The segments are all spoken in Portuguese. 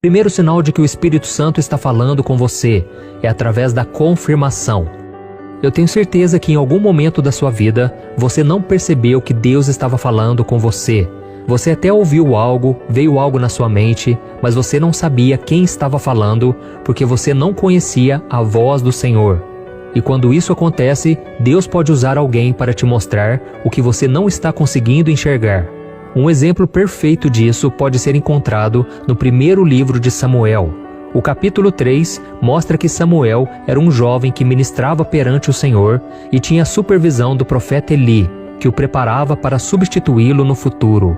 Primeiro sinal de que o Espírito Santo está falando com você é através da confirmação. Eu tenho certeza que em algum momento da sua vida, você não percebeu que Deus estava falando com você. Você até ouviu algo, veio algo na sua mente, mas você não sabia quem estava falando, porque você não conhecia a voz do Senhor. E quando isso acontece, Deus pode usar alguém para te mostrar o que você não está conseguindo enxergar. Um exemplo perfeito disso pode ser encontrado no primeiro livro de Samuel. O capítulo 3 mostra que Samuel era um jovem que ministrava perante o Senhor e tinha a supervisão do profeta Eli, que o preparava para substituí-lo no futuro.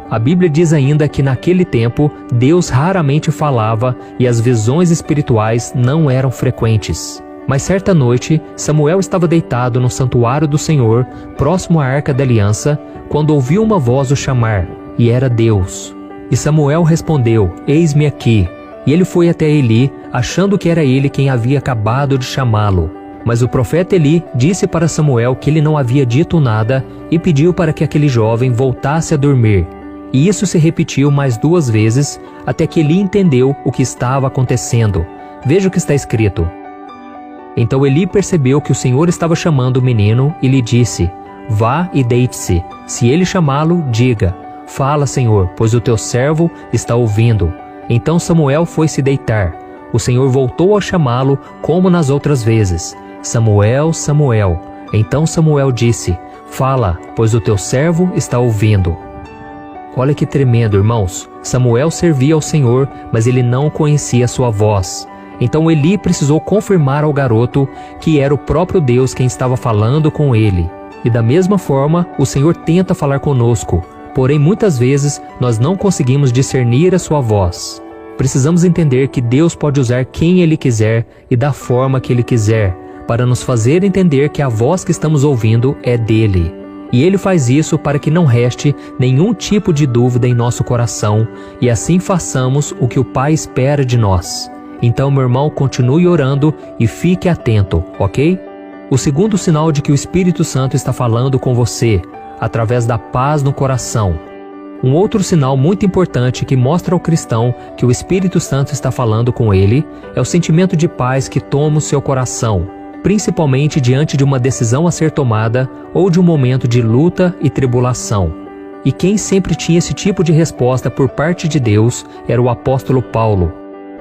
A Bíblia diz ainda que naquele tempo Deus raramente falava e as visões espirituais não eram frequentes. Mas certa noite, Samuel estava deitado no santuário do Senhor, próximo à Arca da Aliança, quando ouviu uma voz o chamar, e era Deus. E Samuel respondeu: "Eis-me aqui." E ele foi até Eli, achando que era ele quem havia acabado de chamá-lo. Mas o profeta Eli disse para Samuel que ele não havia dito nada e pediu para que aquele jovem voltasse a dormir. E isso se repetiu mais 2 vezes, até que Eli entendeu o que estava acontecendo. Veja o que está escrito. Então Eli percebeu que o Senhor estava chamando o menino e lhe disse: "Vá e deite-se. Se ele chamá-lo, diga: Fala, Senhor, pois o teu servo está ouvindo." Então Samuel foi se deitar. O Senhor voltou a chamá-lo como nas outras vezes: "Samuel, Samuel." Então Samuel disse: "Fala, pois o teu servo está ouvindo." Olha que tremendo, irmãos. Samuel servia ao Senhor, mas ele não conhecia sua voz. Então Eli precisou confirmar ao garoto que era o próprio Deus quem estava falando com ele. E da mesma forma, o Senhor tenta falar conosco, porém muitas vezes nós não conseguimos discernir a sua voz. Precisamos entender que Deus pode usar quem Ele quiser e da forma que Ele quiser, para nos fazer entender que a voz que estamos ouvindo é dele. E Ele faz isso para que não reste nenhum tipo de dúvida em nosso coração e assim façamos o que o Pai espera de nós. Então, meu irmão, continue orando e fique atento, ok? O segundo sinal de que o Espírito Santo está falando com você, através da paz no coração. Um outro sinal muito importante que mostra ao cristão que o Espírito Santo está falando com ele é o sentimento de paz que toma o seu coração, principalmente diante de uma decisão a ser tomada ou de um momento de luta e tribulação. E quem sempre tinha esse tipo de resposta por parte de Deus era o apóstolo Paulo.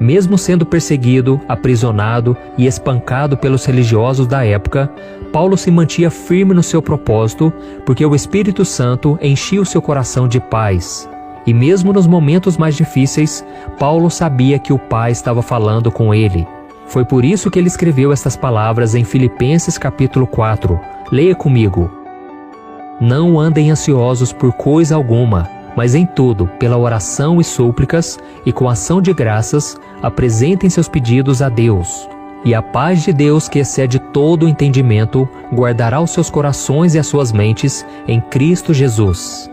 Mesmo sendo perseguido, aprisionado e espancado pelos religiosos da época, Paulo se mantinha firme no seu propósito, porque o Espírito Santo enchia o seu coração de paz. E mesmo nos momentos mais difíceis, Paulo sabia que o Pai estava falando com ele. Foi por isso que ele escreveu estas palavras em Filipenses capítulo 4. Leia comigo. "Não andem ansiosos por coisa alguma, mas em tudo, pela oração e súplicas, e com ação de graças, apresentem seus pedidos a Deus. E a paz de Deus, que excede todo o entendimento, guardará os seus corações e as suas mentes em Cristo Jesus."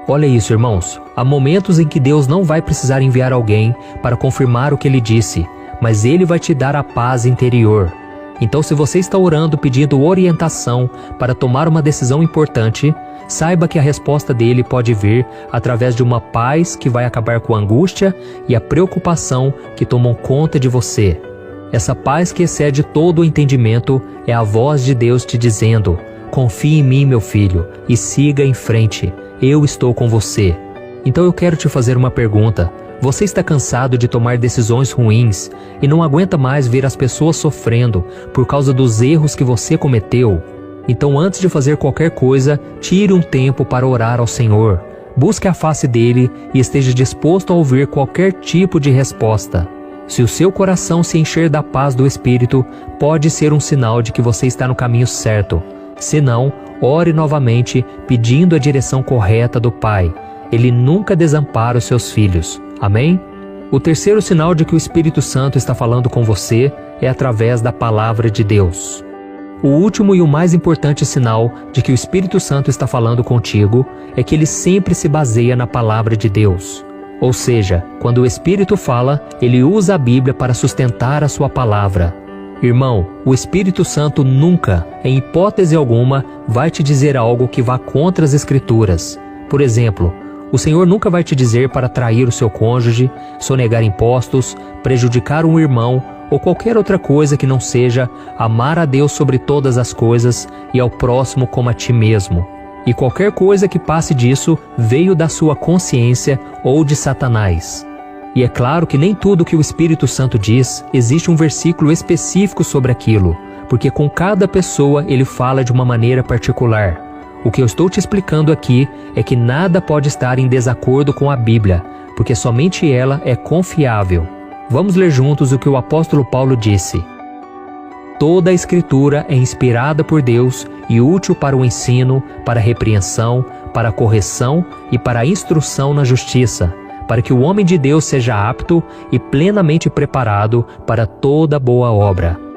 Olha isso, irmãos. Há momentos em que Deus não vai precisar enviar alguém para confirmar o que Ele disse, mas Ele vai te dar a paz interior. Então, se você está orando pedindo orientação para tomar uma decisão importante, saiba que a resposta dele pode vir através de uma paz que vai acabar com a angústia e a preocupação que tomam conta de você. Essa paz que excede todo o entendimento é a voz de Deus te dizendo: "Confie em mim, meu filho, e siga em frente. Eu estou com você." Então eu quero te fazer uma pergunta. Você está cansado de tomar decisões ruins e não aguenta mais ver as pessoas sofrendo por causa dos erros que você cometeu? Então, antes de fazer qualquer coisa, tire um tempo para orar ao Senhor. Busque a face dele e esteja disposto a ouvir qualquer tipo de resposta. Se o seu coração se encher da paz do Espírito, pode ser um sinal de que você está no caminho certo. Se não, ore novamente pedindo a direção correta do Pai. Ele nunca desampara os seus filhos. Amém? O terceiro sinal de que o Espírito Santo está falando com você é através da palavra de Deus. O último e o mais importante sinal de que o Espírito Santo está falando contigo é que ele sempre se baseia na palavra de Deus. Ou seja, quando o Espírito fala, ele usa a Bíblia para sustentar a sua palavra. Irmão, o Espírito Santo nunca, em hipótese alguma, vai te dizer algo que vá contra as Escrituras. Por exemplo, O Senhor nunca vai te dizer para trair o seu cônjuge, sonegar impostos, prejudicar um irmão ou qualquer outra coisa que não seja amar a Deus sobre todas as coisas e ao próximo como a ti mesmo. E qualquer coisa que passe disso veio da sua consciência ou de Satanás. E é claro que nem tudo que o Espírito Santo diz, existe um versículo específico sobre aquilo, porque com cada pessoa ele fala de uma maneira particular. O que eu estou te explicando aqui é que nada pode estar em desacordo com a Bíblia, porque somente ela é confiável. Vamos ler juntos o que o apóstolo Paulo disse. Toda a Escritura é inspirada por Deus e útil para o ensino, para a repreensão, para a correção e para a instrução na justiça, para que o homem de Deus seja apto e plenamente preparado para toda boa obra.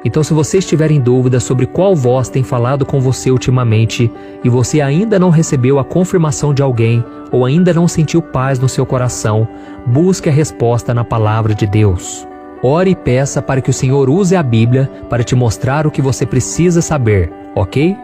Então, se você estiver em dúvida sobre qual voz tem falado com você ultimamente e você ainda não recebeu a confirmação de alguém ou ainda não sentiu paz no seu coração, busque a resposta na palavra de Deus. Ore e peça para que o Senhor use a Bíblia para te mostrar o que você precisa saber, ok?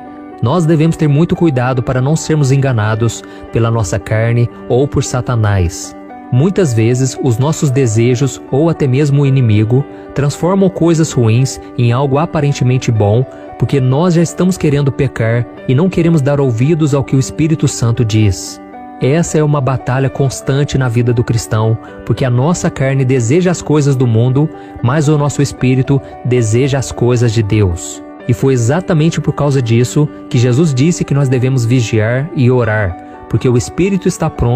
Nós devemos ter muito cuidado para não sermos enganados pela nossa carne ou por Satanás. Muitas vezes, os nossos desejos, ou até mesmo o inimigo, transformam coisas ruins em algo aparentemente bom, porque nós já estamos querendo pecar e não queremos dar ouvidos ao que o Espírito Santo diz. Essa é uma batalha constante na vida do cristão, porque a nossa carne deseja as coisas do mundo, mas o nosso espírito deseja as coisas de Deus. E foi exatamente por causa disso que Jesus disse que nós devemos vigiar e orar, porque o espírito está pronto,